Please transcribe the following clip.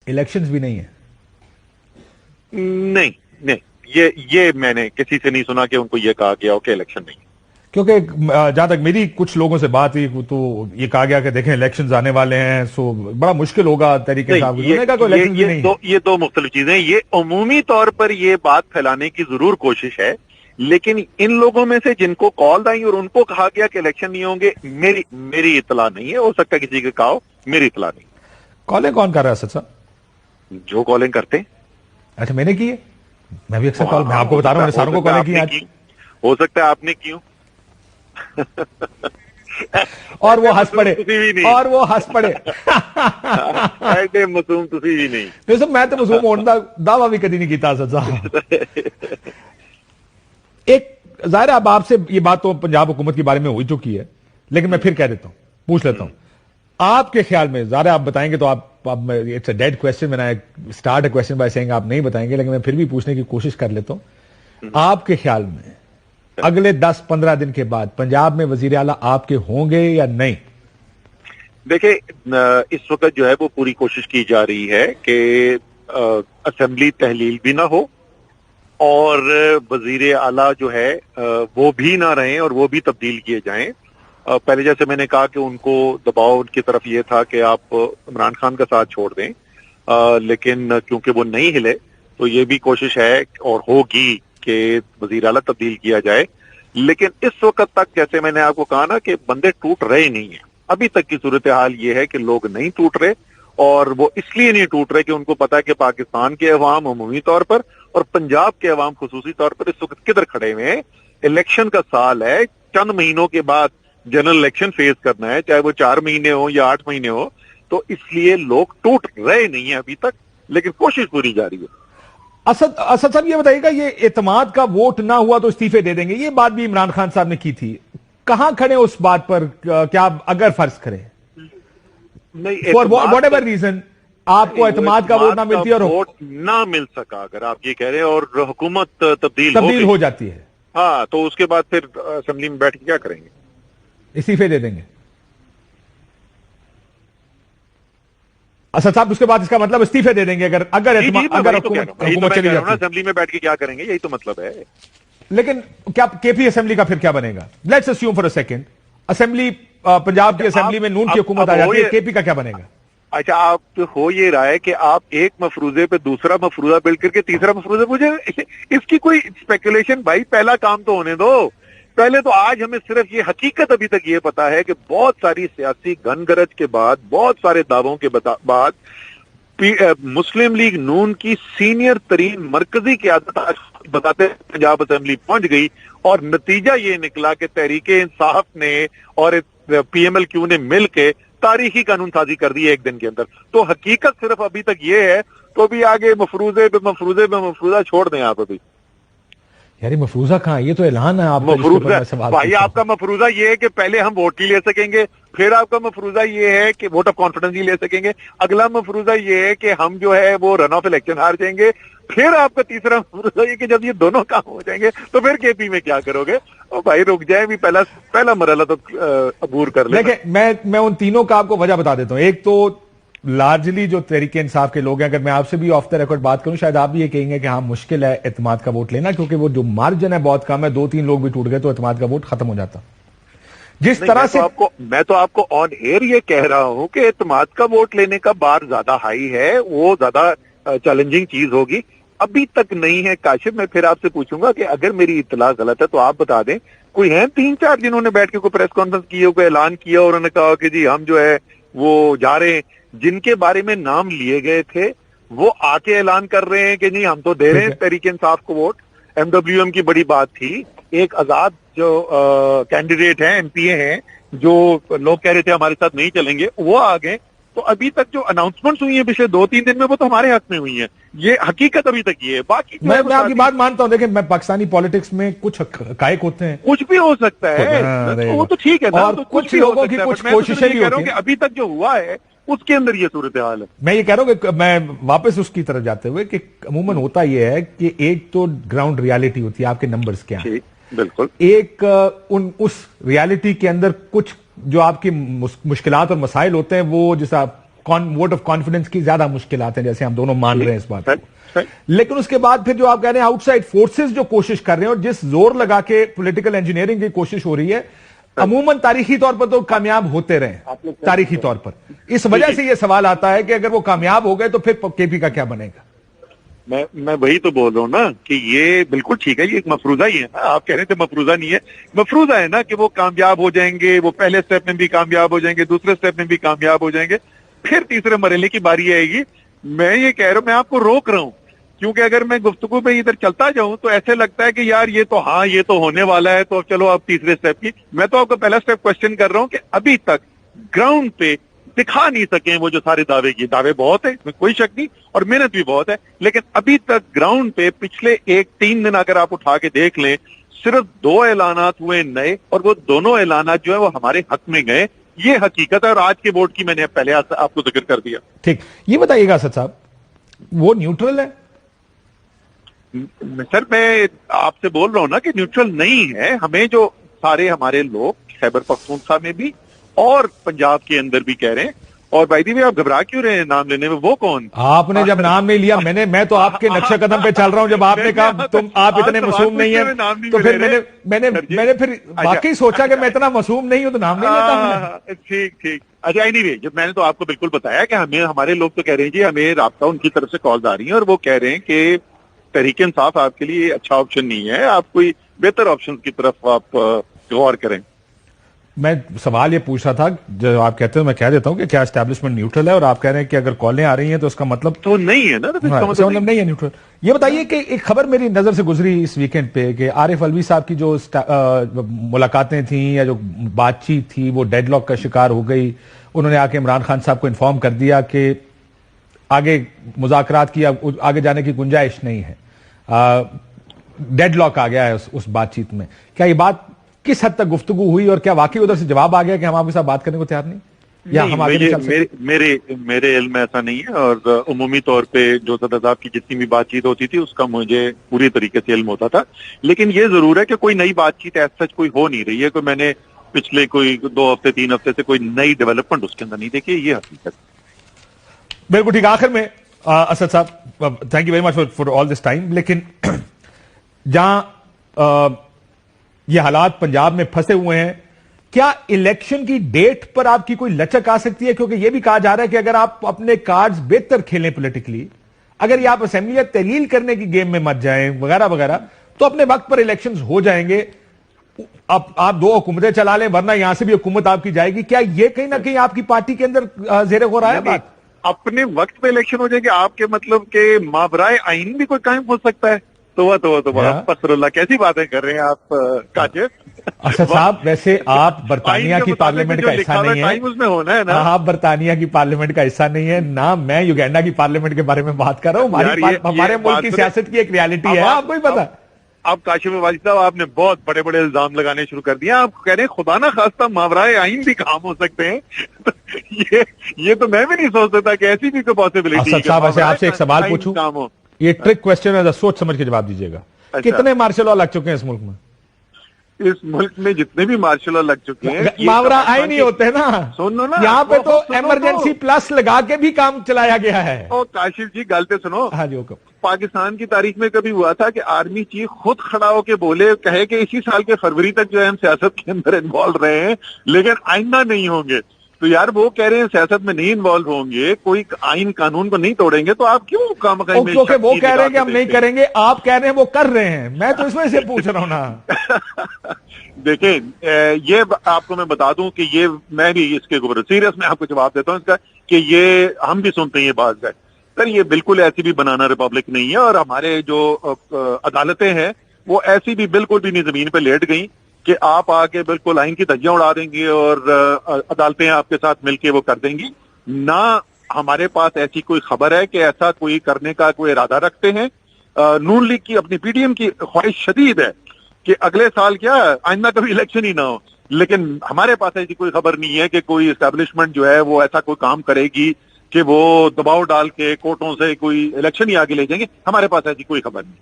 Elections भी नहीं है? नहीं नहीं, ये मैंने किसी से नहीं सुना कि उनको ये कहा गया हो कि इलेक्शन नहीं। क्योंकि जहां तक मेरी कुछ लोगों से बात हुई तो ये कहा गया कि देखें इलेक्शंस आने वाले हैं, सो बड़ा मुश्किल होगा तरीके से। ये दो मुख्तलिफ चीजें। ये अमूमी तौर पर ये बात फैलाने की जरूर कोशिश है, लेकिन इन लोगों में से जिनको कॉल आई और उनको कहा गया कि इलेक्शन नहीं होंगे, मेरी इतला नहीं है। हो सकता है किसी के कहा हो, मेरी इतला नहीं। कॉलिंग कौन कर रहा है असद साहब? जो कॉलिंग करते। अच्छा, मैंने की है? मैं भी अक्सर कॉल, मैं आपको बता रहा हूँ, सारों को कॉलिंग की आज। हो सकता है आपने क्यों और वो हंस पड़े, और वो हंस पड़े मसूम तुसी भी नहीं। तो सब मैं तो मसूम होने का दावा भी कभी नहीं किया असद साहब। एक जाहिर अब आपसे ये बात तो पंजाब हुकूमत के बारे में हो चुकी है, लेकिन मैं फिर कह देता हूं, पूछ लेता हूं, आपके ख्याल में, ज़ाहिर आप बताएंगे तो आप इट्स अ डेड क्वेश्चन, मैंने start a question by saying आप नहीं बताएंगे, लेकिन मैं फिर भी पूछने की कोशिश कर लेता हूं। आपके ख्याल में अगले 10-15 दिन के बाद पंजाब में वजीर आला आपके होंगे या नहीं? देखिए, इस वक्त जो है वो पूरी कोशिश की जा रही है कि असेंबली तहलील भी ना हो और वजीर आला जो है वो भी ना रहे और वो भी तब्दील किए जाएं। पहले जैसे मैंने कहा कि उनको दबाव उनकी तरफ ये था कि आप इमरान खान का साथ छोड़ दें, लेकिन क्योंकि वो नहीं हिले तो ये भी कोशिश है और होगी कि वजीर आला तब्दील किया जाए। लेकिन इस वक्त तक, जैसे मैंने आपको कहा ना, कि बंदे टूट रहे नहीं है। अभी तक की सूरत हाल ये है कि लोग नहीं टूट रहे, और वो इसलिए नहीं टूट रहे कि उनको पता है कि पाकिस्तान के अवाम अमूमी तौर पर और पंजाब के अवाम खुसूसी तौर पर इस वक्त किधर खड़े हुए हैं। इलेक्शन का साल है, चंद महीनों के बाद जनरल इलेक्शन फेस करना है, चाहे वो 4 महीने हो या 8 महीने हो, तो इसलिए लोग टूट रहे नहीं है अभी तक, लेकिन कोशिश पूरी जारी है। असद साहब ये बताइएगा, ये एतमाद का वोट ना हुआ तो इस्तीफे दे देंगे, ये बात भी इमरान खान साहब ने की थी, कहां खड़े उस बात पर? क्या अगर फर्ज करें फॉर वॉट एवर रीजन आपको एतमाद का वोट ना मिलती है और वोट ना मिल सका, अगर आप ये कह रहे हैं, और हुकूमत तब्दील हो जाती है, हाँ, तो उसके बाद फिर असेंबली में बैठ के क्या करेंगे? इस्तीफे दे देंगे असद साहब? उसके बाद इसका मतलब इस्तीफे दे देंगे अगर हुकूमत चली जाती है। असेंबली में बैठ के क्या करेंगे, यही तो मतलब है। लेकिन क्या केपी असेंबली का फिर क्या बनेगा? Let's assume for a second assembly, Punjab की असेंबली में नून की हुकूमत आ जाती है, केपी का क्या बनेगा? अच्छा, आप तो हो ये रहा है कि आप एक मफरूजे पे दूसरा मफरूजा बिल्ड करके तीसरा मफरूजा, मुझे इसकी कोई स्पेकुलेशन, भाई पहला काम तो होने दो। पहले तो आज हमें सिर्फ ये हकीकत अभी तक ये पता है कि बहुत सारी सियासी गनगरज के बाद, बहुत सारे दावों के बाद मुस्लिम लीग नून की सीनियर तरीन मरकजी क़यादत बताते पंजाब असेंबली पहुंच गई, और नतीजा ये निकला कि तहरीके इंसाफ ने और PMLQ ने मिल के तारीखी कानून साजी कर दी है एक दिन के अंदर। तो हकीकत सिर्फ अभी तक ये है, तो भी आगे मफरूजे पे मफरूजा छोड़ दें आप अभी। यार मफरूजा कहाँ, ये तो ऐलान है आपका। मफरूजा भाई, आपका मफरूजा ये है कि पहले हम वोट ही ले सकेंगे, फिर आपका मफरूजा ये है कि वोट ऑफ कॉन्फिडेंस ही ले सकेंगे, अगला मफरूजा ये है कि हम जो है वो रन ऑफ इलेक्शन हार जाएंगे, फिर आपका तीसरा मफरूजा ये कि जब ये दोनों काम हो जाएंगे तो फिर KP में क्या करोगे? और भाई रुक जाए, भी पहला मरहला तो अबूर कर ले। देखिए, मैं उन तीनों का आपको वजह बता देता हूं। एक तो लार्जली जो तहरीके इंसाफ के लोग हैं, अगर मैं आपसे भी ऑफ द रिकॉर्ड बात करूं, शायद आप भी ये कहेंगे कि हाँ मुश्किल है एतमाद का वोट लेना, क्योंकि वो जो मार्जिन है बहुत कम है, 2-3 लोग भी टूट गए तो एतमाद का वोट खत्म हो जाता। जिस तरह से मैं तो आपको ऑन एयर ये कह रहा हूं कि एतमाद का वोट लेने का बार ज्यादा हाई है, वो ज्यादा चैलेंजिंग चीज होगी। अभी तक नहीं है। काशिफ, मैं फिर आपसे पूछूंगा कि अगर मेरी इत्तला गलत है तो आप बता दें, कोई है 3-4 जिन्होंने बैठ के कोई प्रेस कॉन्फ्रेंस की हो, कोई ऐलान किया और उन्होंने कहा कि जी हम जो है वो जा रहे हैं, जिनके बारे में नाम लिए गए थे वो आके ऐलान कर रहे हैं कि नहीं हम तो दे रहे हैं तहरीके इंसाफ को वोट। MWM की बड़ी बात थी, एक आजाद जो कैंडिडेट हैं, MPA हैं, जो लोग कह रहे थे हमारे साथ नहीं चलेंगे, वो आ गए। तो अभी तक जो अनाउंसमेंट्स हुई है पिछले 2-3 दिन में, वो तो हमारे हक में हुई है। ये हकीकत अभी तक ये है। बाकी मैं आपकी बात मानता हूं। देखिए, मैं पाकिस्तानी पॉलिटिक्स में कुछ हकायक होते हैं, कुछ भी हो सकता है, वो तो ठीक है ना, और तो कुछ लोगों की कुछ कोशिशें भी होती हैं। अभी तक जो हुआ है उसके अंदर ये सूरत हाल है। मैं ये कह रहा हूं कि मैं वापस उसकी तरफ जाते हुए कि अमूमन होता यह है कि एक तो ग्राउंड रियलिटी होती है, आपके नंबर्स क्या हैं, बिल्कुल। एक उस रियलिटी के अंदर कुछ जो आपकी मुश्किलात और मसाइल होते हैं, वो जैसा वोट ऑफ कॉन्फिडेंस की ज्यादा मुश्किलात हैं, जैसे हम दोनों मान रहे हैं इस बात को। सही। लेकिन उसके बाद फिर जो आप कह रहे हैं आउटसाइड फोर्सेस जो कोशिश कर रहे हैं और जिस जोर लगा के पॉलिटिकल इंजीनियरिंग की कोशिश हो रही है, अमूमन तारीखी तौर पर तो कामयाब होते रहे, तारीखी तौर पर। इस वजह से यह सवाल आता है कि अगर वो कामयाब हो गए तो फिर केपी का क्या बनेगा? मैं वही तो बोल रहा हूँ ना कि ये बिल्कुल ठीक है, ये एक मफरूजा ही है ना। आप कह रहे थे मफरूजा नहीं है, मफरूजा है ना कि वो कामयाब हो जाएंगे, वो पहले स्टेप में भी कामयाब हो जाएंगे, दूसरे स्टेप में भी कामयाब हो जाएंगे, फिर तीसरे मरहले की बारी आएगी। मैं ये कह रहा हूं, मैं आपको रोक रहा हूं, क्योंकि अगर मैं गुफ्तगू में इधर चलता जाऊं तो ऐसे लगता है कि यार ये तो हाँ ये तो होने वाला है, तो चलो अब तीसरे स्टेप की। मैं तो आपको पहला स्टेप क्वेश्चन कर रहा हूं कि अभी तक ग्राउंड पे दिखा नहीं सके वो जो सारे दावे किए। दावे बहुत है, इसमें कोई शक नहीं, और मेहनत भी बहुत है, लेकिन अभी तक ग्राउंड पे पिछले 1-3 दिन अगर आप उठा के देख लें, सिर्फ 2 ऐलानात हुए नए, और वो दोनों ऐलानात जो है वो हमारे हक में गए। ये हकीकत है, और आज के वोट की मैंने पहले आपको जिक्र कर दिया। ठीक, ये बताइएगा असद साहब, वो न्यूट्रल है? सर मैं आपसे बोल रहा हूं ना कि न्यूट्रल नहीं है। हमें जो सारे हमारे लोग खैबर पख्तूनख्वा में भी और पंजाब के अंदर भी कह रहे हैं, और भाई दी आप घबरा क्यों रहे हैं नाम लेने में? वो कौन? आपने जब नाम नहीं लिया, मैं तो आपके नक्शे कदम पे चल रहा हूं। जब आपने कहा तुम आप इतने मासूम नहीं है, तो फिर मैंने फिर वाकई सोचा कि मैं इतना मासूम नहीं हूं तो नाम नहीं लेता। ठीक। अच्छा, एनीवे, जब मैंने तो आपको बिल्कुल बताया कि हमें हमारे लोग तो कह रहे हैं जी, हमें राब्ता उनकी तरफ से कॉल आ रही है, और वो कह रहे हैं कि तहरीक इंसाफ आपके लिए अच्छा ऑप्शन नहीं है, आप कोई बेहतर ऑप्शन की तरफ आप गौर करें। मैं सवाल ये पूछ रहा था, जो आप कहते हो मैं कह देता हूं कि क्या एस्टैब्लिशमेंट न्यूट्रल है, और आप कह रहे हैं कि अगर कॉलें आ रही हैं तो उसका मतलब तो नहीं है ना, तो इसका मतलब नहीं है न्यूट्रल। ये बताइए कि एक खबर मेरी नजर से गुजरी इस वीकेंड पे कि आरिफ अलवी साहब की जो मुलाकातें थी या जो बातचीत थी वो डेडलॉक का शिकार हो गई। उन्होंने आके इमरान खान साहब को इन्फॉर्म कर दिया कि आगे मुज़ाकरात की आगे जाने की गुंजाइश नहीं है, डेडलॉक आ गया है उस बातचीत में। क्या ये बात किस हद तक गुफ्तगू हुई, और क्या वाकई उधर से जवाब आ गया कि हम आपके साथ बात करने को तैयार नहीं, या हम आगे नहीं चल सकते? मेरे इल्म में ऐसा नहीं है, और उमूमी तौर पे जो सदर साहब की जितनी भी बातचीत होती थी उसका मुझे पूरी तरीके से इल्म होता था। लेकिन ये जरूर है कि कोई नई बातचीत ऐसा सच कोई हो नहीं रही है। कोई मैंने पिछले कोई 2 हफ्ते 3 हफ्ते से कोई नई डेवलपमेंट उसके अंदर नहीं देखी, ये हकीकत। बिल्कुल ठीक। आखिर में असद साहब, thank you very much for all this time. लेकिन जहां ये हालात पंजाब में फंसे हुए हैं, क्या इलेक्शन की डेट पर आपकी कोई लचक आ सकती है? क्योंकि यह भी कहा जा रहा है कि अगर आप अपने कार्ड्स बेहतर खेलें पॉलिटिकली, अगर ये आप असेंबली या तहलील करने की गेम में मत जाएं वगैरह वगैरह, तो अपने वक्त पर इलेक्शंस हो जाएंगे। आप 2 हुकूमतें चला लें, वरना यहां से भी हुकूमत आपकी जाएगी। क्या ये कहीं ना कहीं आपकी पार्टी के अंदर ज़ेरे हो रहा है बात? अपने वक्त पे इलेक्शन हो जाएंगे आपके मतलब के मावराए आइन भी कोई कायम हो सकता है? तो पसरुल्लाह, कैसी बातें कर रहे हैं आप काशिफ? अच्छा साहब, वैसे आप बर्तानिया की पार्लियामेंट का हिस्सा नहीं है, उसमें होना है ना। आप बर्तानिया की पार्लियामेंट का हिस्सा नहीं है ना, मैं युगांडा की पार्लियामेंट के बारे में बात कर रहा हूँ। हमारे मुल्क की सियासत की एक रियलिटी है, आपको ही पता। अब काशिफ वाजिद साहब, आपने बहुत बड़े बड़े इल्जाम लगाने शुरू कर दिए। आप कह रहे हैं खुदा ना खास्ता मावराए आइन भी काम हो सकते हैं। ये तो मैं भी नहीं सोच सकता कि ऐसी भी कोई पॉसिबिलिटी है। साहब, वैसे आपसे एक सवाल पूछूं, ये ट्रिक क्वेश्चन है, सोच समझ के जवाब दीजिएगा। कितने मार्शल लॉ लग चुके हैं इस मुल्क में? इस मुल्क में जितने भी मार्शल लॉ लग चुके हैं, मावरा आए नहीं होते ना। सुनो ना, यहाँ पे तो इमरजेंसी प्लस लगा के भी काम चलाया गया है। ओ काशिफ जी, गलते सुनो। हाँ जी, ओके। पाकिस्तान की तारीख में कभी हुआ था कि आर्मी चीफ खुद खड़ा होके बोले, कहे कि इसी साल के फरवरी तक जो है हम सियासत के अंदर इन्वॉल्व रहे हैं, लेकिन आइंदा नहीं होंगे। तो यार वो कह रहे हैं सियासत में नहीं इन्वॉल्व होंगे, कोई आइन कानून को नहीं तोड़ेंगे, तो आप क्यों काम करेंगे? क्योंकि वो कह रहे हैं कि हम नहीं करेंगे, आप कह रहे हैं वो कर रहे हैं। मैं तो इसमें से पूछ रहा हूं ना। देखिए, ये आपको मैं बता दूं कि ये मैं भी इसके ऊपर सीरियस में आपको जवाब देता हूं इसका, कि ये हम भी सुनते हैं ये बात है सर, ये बिल्कुल ऐसी भी बनाना रिपब्लिक नहीं है। और हमारे जो अदालतें हैं वो ऐसी भी बिल्कुल भी नहीं जमीन पे लेट गई कि आप आके बिल्कुल आइन की धज्जियां उड़ा देंगे और अदालतें आपके साथ मिलके वो कर देंगी ना। हमारे पास ऐसी कोई खबर है कि ऐसा कोई करने का कोई इरादा रखते हैं। नून लीग की, अपनी पीडीएम की ख्वाहिश शदीद है कि अगले साल क्या आइंदा कभी इलेक्शन ही ना हो, लेकिन हमारे पास ऐसी कोई खबर नहीं है कि कोई एस्टैब्लिशमेंट जो है वो ऐसा कोई काम करेगी कि वो दबाव डाल के कोर्टों से कोई इलेक्शन ही आगे ले जाएंगे। हमारे पास ऐसी कोई खबर नहीं।